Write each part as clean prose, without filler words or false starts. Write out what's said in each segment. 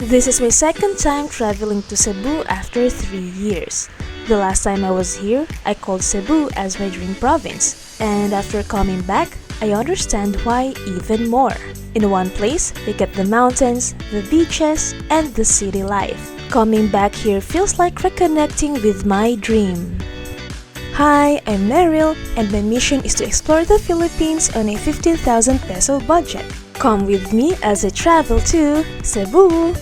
This is my second time traveling to Cebu after 3 years. The last time I was here, I called Cebu as my dream province. And after coming back, I understand why even more. In one place, we get the mountains, the beaches, and the city life. Coming back here feels like reconnecting with my dream. Hi, I'm Meryl, and my mission is to explore the Philippines on a 15,000 peso budget. Come with me as I travel to Cebu!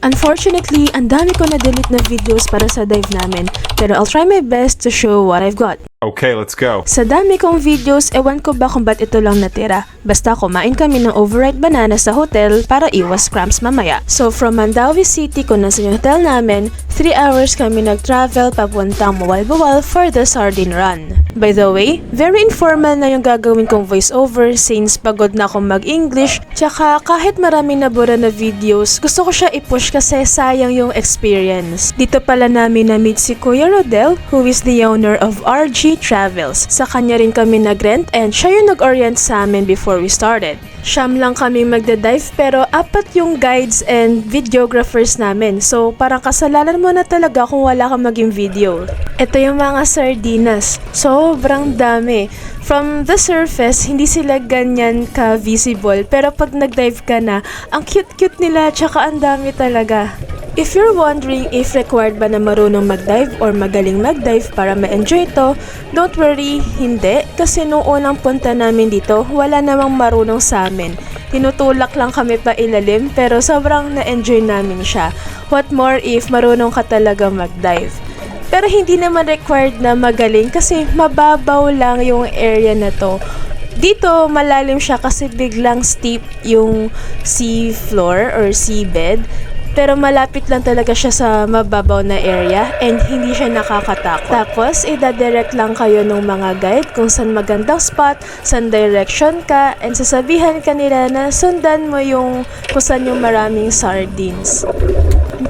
Unfortunately, ang dami ko na-delete na videos para sa dive namin, pero I'll try my best to show what I've got. Okay, let's go. Sa dami kong videos, ewan ko ba kung ba't ito lang natira. Basta kumain kami ng overripe banana sa hotel para iwas cramps mamaya. So from Mandaue City, kung nasa yung hotel namin, 3 hours kami nag-travel papuntang Mawal-Bawal for the sardine run. By the way, very informal na yung gagawin kong voiceover since pagod na akong mag-English, tsaka kahit marami nabura na videos, gusto ko siya i-push kasi sayang yung experience. Dito pala namin na-meet si Kuya Rodel, who is the owner of RG Travels. Sa kanya rin kami nag-rent and siya yung nag-orient sa amin before we started. Siyam lang kami magda-dive pero 4 yung guides and videographers namin. So parang kasalanan mo na talaga kung wala kang maging video. Ito yung mga sardinas. Sobrang dami. From the surface, hindi sila ganyan ka-visible. Pero pag nag-dive ka na, ang cute-cute nila tsaka ang dami talaga. If you're wondering if required ba na marunong mag-dive or magaling mag-dive para ma-enjoy ito, don't worry, hindi. Kasi nung unang punta namin dito, wala namang marunong sa amin. Tinutulak lang kami pa ilalim pero sobrang na-enjoy namin siya. What more if marunong ka talaga mag-dive? Pero hindi naman required na magaling kasi mababaw lang yung area na to. Dito, malalim siya kasi biglang steep yung sea floor or seabed. Pero malapit lang talaga siya sa mababaw na area and hindi siya nakakatakot. Tapos, idadirect lang kayo ng mga guide kung saan magandang spot, saan direction ka, and sasabihan ka nila na sundan mo yung kung saan yung maraming sardines.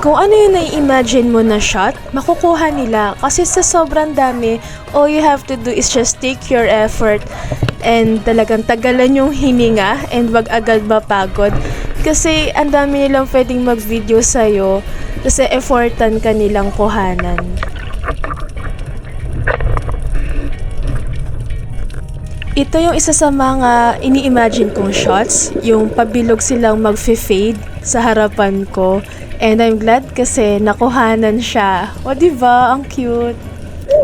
Kung ano yung nai-imagine mo na shot, makukuha nila kasi sa sobrang dami, all you have to do is just take your effort and talagang tagalan yung hininga and wag agad mapagod. Kasi ang dami nilang pwedeng mag-video sa'yo kasi effortan ka nilang kuhanan. Ito yung isa sa mga ini-imagine kong shots, yung pabilog silang mag-fade sa harapan ko. And I'm glad kasi nakuhanan siya. O diba? Ang cute.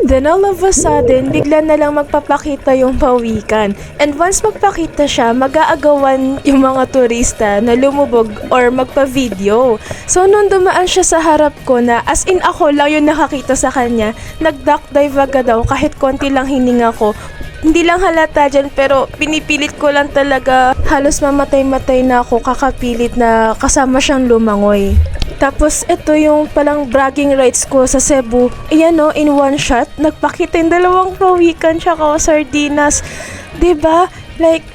Then all of a sudden, bigla na lang magpapakita yung pawikan. And once magpakita siya, mag-aagawan yung mga turista na lumubog or magpa-video. So nung dumaan siya sa harap ko na as in ako lang yung nakakita sa kanya, nag-duck dive agad daw kahit konti lang hininga ko. Hindi lang halata dyan pero pinipilit ko lang talaga. Halos mamatay-matay na ako kakapilit na kasama siyang lumangoy. Tapos ito yung palang bragging rights ko sa Cebu. Ayan no, in one shot, nagpakita yung dalawang pawikan tsaka sardinas. Diba? Like,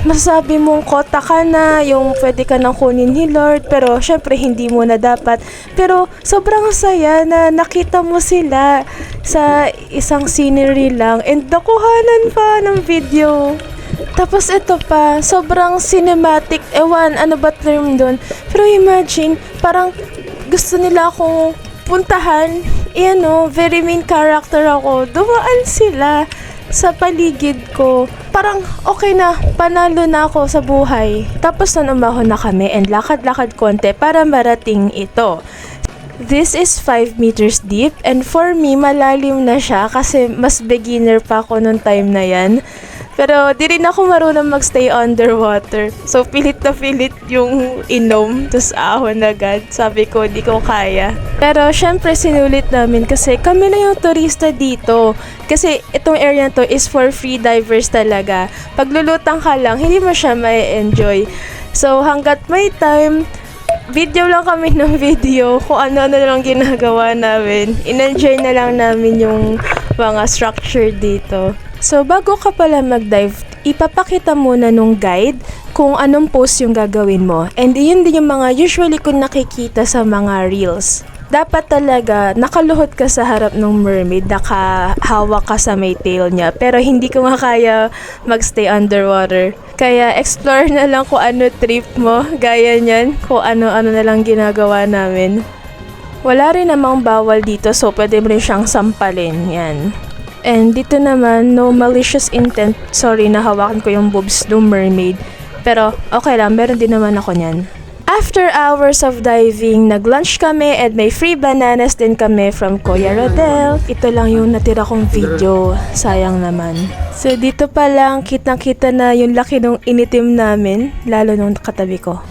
masasabi mong kota ka na, yung pwede ka nang kunin ni Lord, pero syempre hindi mo na dapat. Pero sobrang saya na nakita mo sila sa isang scenery lang and nakuhanan pa ng video. Tapos ito pa, sobrang cinematic, ewan, ano ba term doon? Pero imagine, parang gusto nila akong puntahan, very main character ako, dumaan sila sa paligid ko. Parang okay na, panalo na ako sa buhay. Tapos nung umahon na kami and lakad-lakad konti para marating ito. This is 5 meters deep and for me, malalim na siya kasi mas beginner pa ako nung time na yan. Pero di rin ako marunong magstay underwater. So pilit na pilit yung inom, tapos ahon agad. Sabi ko, di ko kaya. Pero syempre sinulit namin kasi kami na yung turista dito. Kasi itong area na to is for free divers talaga. Paglulutang ka lang, hindi mo siya ma-enjoy. So hanggat may time, video lang kami ng video kung ano-ano lang ginagawa namin. In-enjoy na lang namin yung mga structure dito. So, bago ka pala mag-dive, ipapakita muna nung guide kung anong pose yung gagawin mo. And yun din yung mga usually kung nakikita sa mga reels. Dapat talaga nakaluhod ka sa harap ng mermaid, nakahawak ka sa may tail niya. Pero hindi ko nga kaya magstay underwater. Kaya explore na lang kung ano trip mo, gaya niyan, kung ano-ano na lang ginagawa namin. Wala rin namang bawal dito, so pwede mo rin siyang sampalin, yan. And dito naman, no malicious intent. Sorry, nahawakan ko yung boobs ng mermaid. Pero okay lang, meron din naman ako niyan. After hours of diving, nag-lunch kami and may free bananas din kami from Kuya Rodel. Ito lang yung natira kong video. Sayang naman. So dito pa lang, kitang-kita na yung laki ng initim namin, lalo nung katabi ko.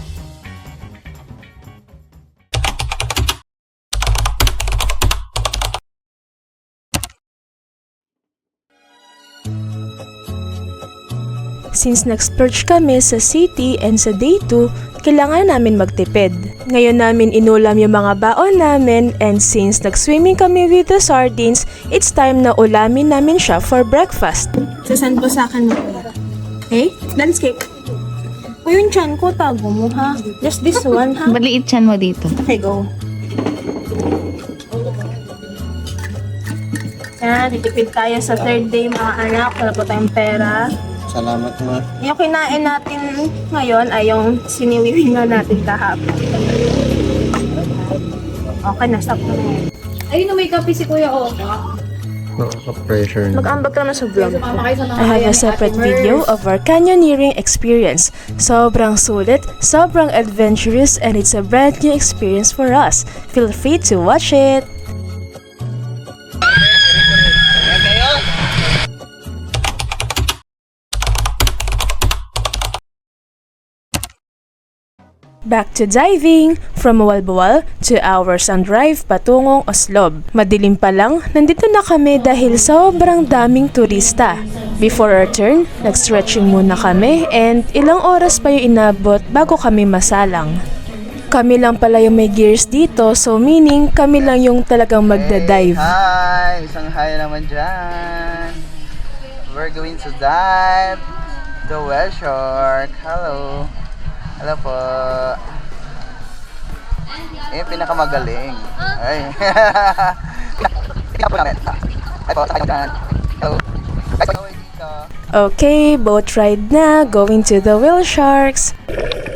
Since nag-splurge kami sa city and sa day 2, kailangan namin magtipid. Ngayon namin inulam yung mga baon namin and since nag-swimming kami with the sardines, it's time na ulamin namin siya for breakfast. Sasend po sa akin mo. Okay? Landscape. O yung chan ko, tago mo ha. Just this one ha. Maliit chan mo dito. Okay, go. Yan, titipid tayo sa third day mga anak. Wala po tayong pera. Salamat ma. Yung kinain natin ngayon ay yung siniwiwi na natin kahapon. Okay, na-stop na yun. Ayun na may kape si Kuya O. Nakaka-pressure na. Mag-ambag ka na sa vlog ko. I have a separate video of our canyoneering experience. Sobrang sulit, sobrang adventurous, and it's a brand new experience for us. Feel free to watch it! Back to diving! From Walbawal to hours on drive patungong Oslob. Madilim pa lang, nandito na kami dahil sobrang daming turista. Before our turn, nag-stretching muna kami and ilang oras pa yung inabot bago kami masalang. Kami lang pala yung may gears dito, so meaning kami lang yung talagang magda-dive. Hi! Isang hi naman dyan. We're going to dive the whale shark. Hello. Hello po. Eh, pinakamagaling. Ay. Pinakamagaling namin. Ay po, sakay dyan. Hello. Guys, pag-away dito. Okay, boat ride na, going to the whale sharks.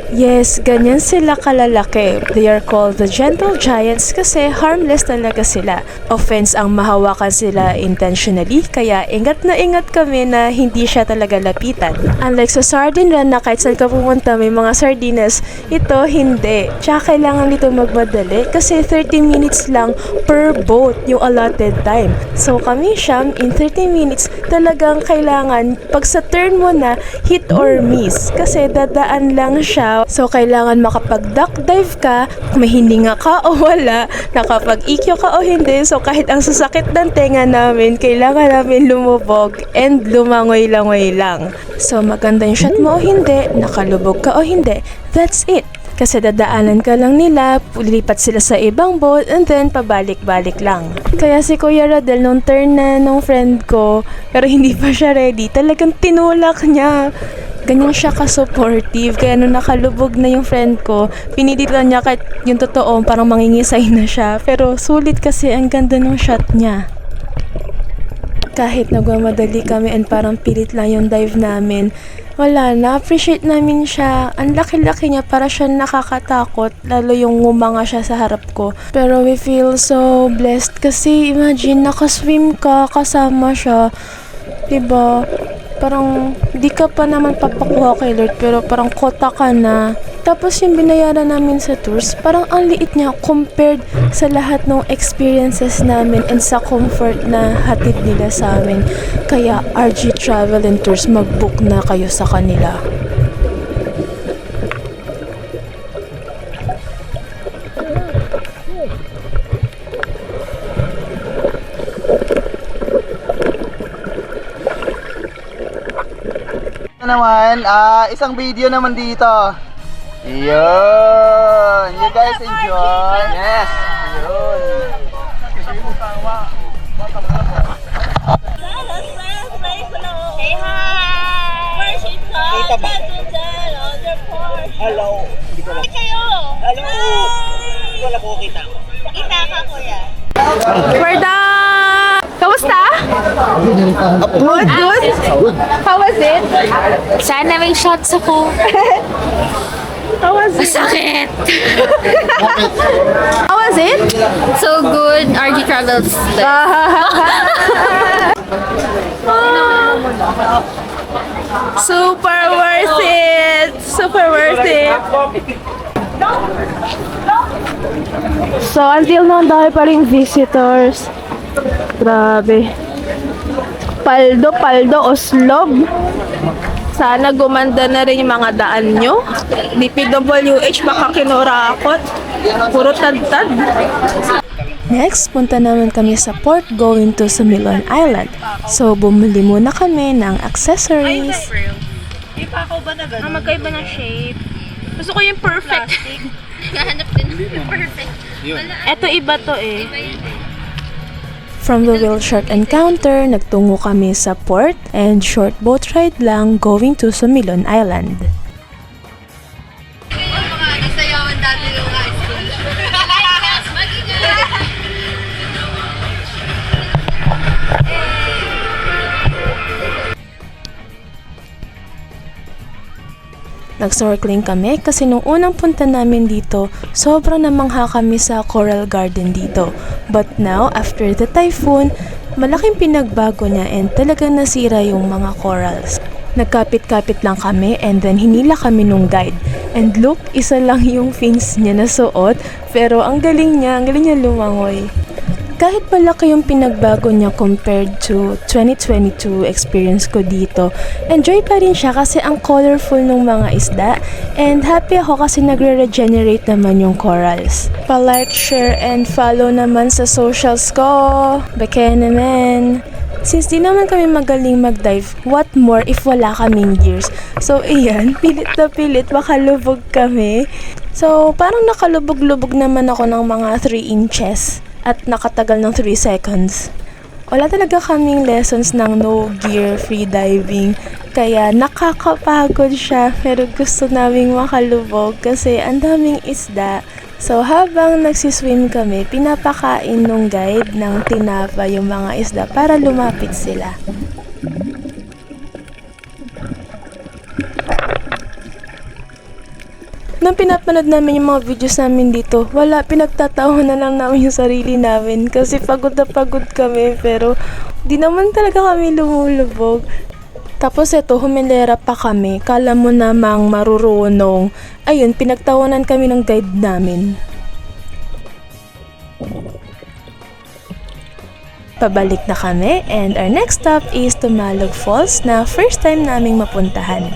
Yes, ganyan sila kalalaki. They are called the gentle giants kasi harmless talaga sila. Offense ang mahawakan sila intentionally, kaya ingat na ingat kami na hindi siya talaga lapitan. Unlike sa sardine run na kahit saan ka pumunta may mga sardines, ito hindi. Tsaka kailangan dito magmadali kasi 30 minutes lang per boat yung allotted time. So kami siyam, in 30 minutes talagang kailangan pag sa turn mo na hit or miss kasi dadaan lang siya. So, kailangan makapag-duck dive ka, may hininga ka o wala, nakapag-EQ ka o hindi. So, kahit ang sasakit ng tenga namin, kailangan namin lumubog and lumangoy-langoy lang. So, maganda yung shot mo o hindi, nakalubog ka o hindi, that's it. Kasi dadaanan ka lang nila, lilipat sila sa ibang boat, and then pabalik-balik lang. Kaya si Kuya Rodel, nung turn na nung friend ko, pero hindi pa siya ready, talagang tinulak niya. Ganyan siya ka-supportive. Kaya nung nakalubog na yung friend ko, pinilitan niya kahit yung totoo, parang mangingisay na siya. Pero sulit kasi ang ganda ng shot niya. Kahit nagmamadali kami and parang pilit lang yung dive namin, wala, na-appreciate namin siya. Ang laki-laki niya, para siya nakakatakot, lalo yung ngumanga siya sa harap ko. Pero we feel so blessed kasi imagine, nakaswim ka, kasama siya. Diba? Parang di ka pa naman papakuha kay Lord pero parang kota ka na. Tapos yung binayaran namin sa tours, parang ang liit niya compared sa lahat ng experiences namin and sa comfort na hatid nila sa amin. Kaya RG Travel and Tours, mag-book na kayo sa kanila. Naman, isang video naman dito. Yun. You guys enjoy. Yes. Yun. Say hi! Worship God! Hello! Hi kayo! Hello! Wala ko kita. Kita ka, kuya. We're done! Kamusta? Good, good. How was it? Sana may shots ako. How was it? Sakit! How was it? So good. RG Travels. Super worth it! Super worth it! So, until now, ang dami pa rin visitors. Grabe. Paldo, Oslob. Sana gumanda na rin yung mga daan nyo. DPWH, baka kinurakot. Puro tad-tad. Next, punta naman kami sa port going to Sumilon Island. So, bumili muna kami ng accessories. Magkaiba ng shape. Gusto ko yung perfect. Kahanap din ng perfect. Eto iba to eh. From the whale shark encounter, nagtungo kami sa port and short boat ride lang going to Sumilon Island. Nasayawan dati yung high school. Nag-snorkeling kami kasi nung unang punta namin dito, sobrang namangha kami sa coral garden dito. But now, after the typhoon, malaking pinagbago niya and talagang nasira yung mga corals. Nagkapit-kapit lang kami and then hinila kami nung guide. And look, isa lang yung fins niya na suot, pero ang galing niya lumangoy. Kahit malaki yung pinagbago niya compared to 2022 experience ko dito, enjoy pa rin siya kasi ang colorful ng mga isda and happy ako kasi nagre-regenerate naman yung corals. Pa-like, share, and follow naman sa socials ko. Baka naman. Since di naman kami magaling mag-dive, what more if wala kaming gears? So, iyan, pilit na pilit, makalubog kami. So, parang nakalubog-lubog naman ako ng mga 3 inches. At nakatagal ng 3 seconds. Wala talaga kaming lessons ng no gear free diving. Kaya nakakapagod siya pero gusto naming makalubog kasi ang daming isda. So habang nagsiswim kami, pinapakain nung guide ng tinapa yung mga isda para lumapit sila. Nung pinapanood namin yung mga videos namin dito, wala, pinagtatawanan na lang namin yung sarili namin kasi pagod na pagod kami pero di naman talaga kami lumulubog. Tapos eto, humilera pa kami, kala mo namang marurunong. Ayun, pinagtawanan kami ng guide namin. Pabalik na kami and our next stop is Tumalog Falls na first time naming mapuntahan.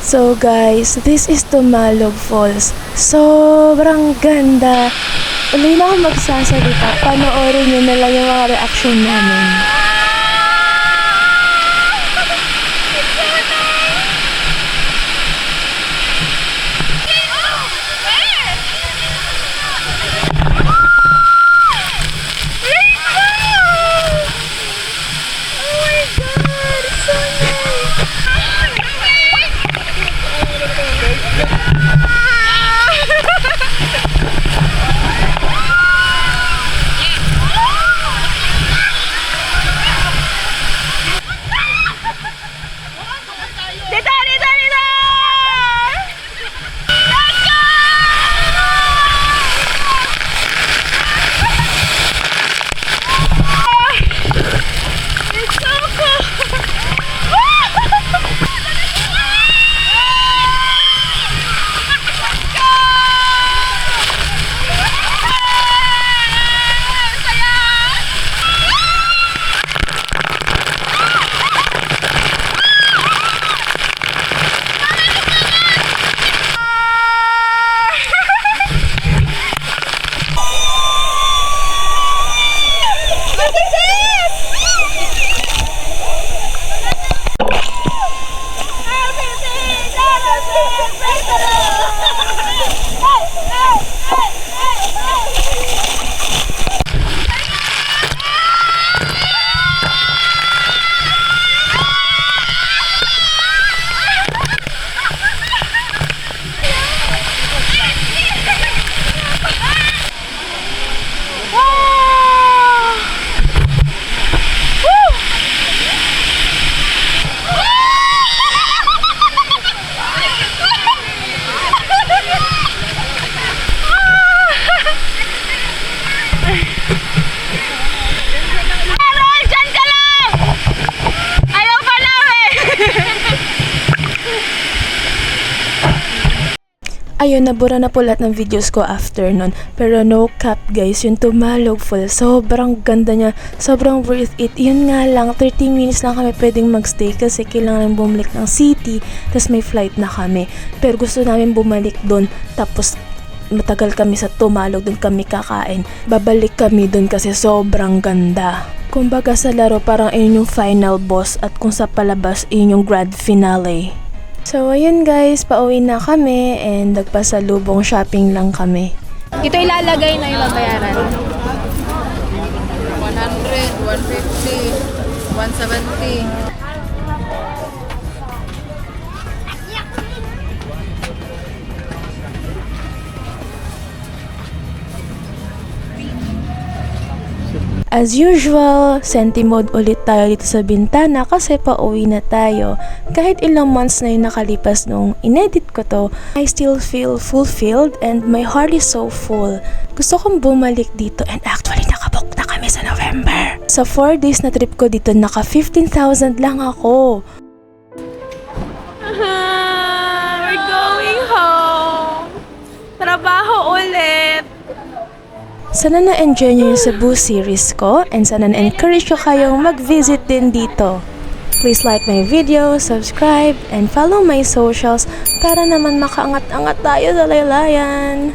So guys, this is Tumalog Falls. Sobrang ganda. Uli na ako magsasalita. Panoorin nyo na lang yung mga reaction namin. Ayun, nabura na po lahat ng videos ko after nun. Pero no cap guys, yung Tumalog Falls, sobrang ganda niya. Sobrang worth it. Yun nga lang, 30 minutes lang kami pwedeng magstay kasi kailangan bumalik ng city. Tapos may flight na kami. Pero gusto namin bumalik doon. Tapos matagal kami sa Tumalog, doon kami kakain. Babalik kami doon kasi sobrang ganda. Kumbaga sa laro, parang yun yung final boss at kung sa palabas, yun yung grand finale. So, ayun guys, pauwi na kami and nagpasalubong shopping lang kami. Ito ilalagay na yung babayaran. 100, 150, 170. As usual, senti mode ulit tayo dito sa bintana kasi pauwi na tayo. Kahit ilang months na yung nakalipas nung inedit ko to, I still feel fulfilled and my heart is so full. Gusto kong bumalik dito and actually nakabook na kami sa November. Sa 4 days na trip ko dito, naka 15,000 lang ako. We're going home. Trabaho ulit. Sana na-enjoy nyo yung Cebu series ko and sana na-encourage ko kayong mag-visit din dito. Please like my video, subscribe, and follow my socials para naman makaangat-angat tayo sa laylayan.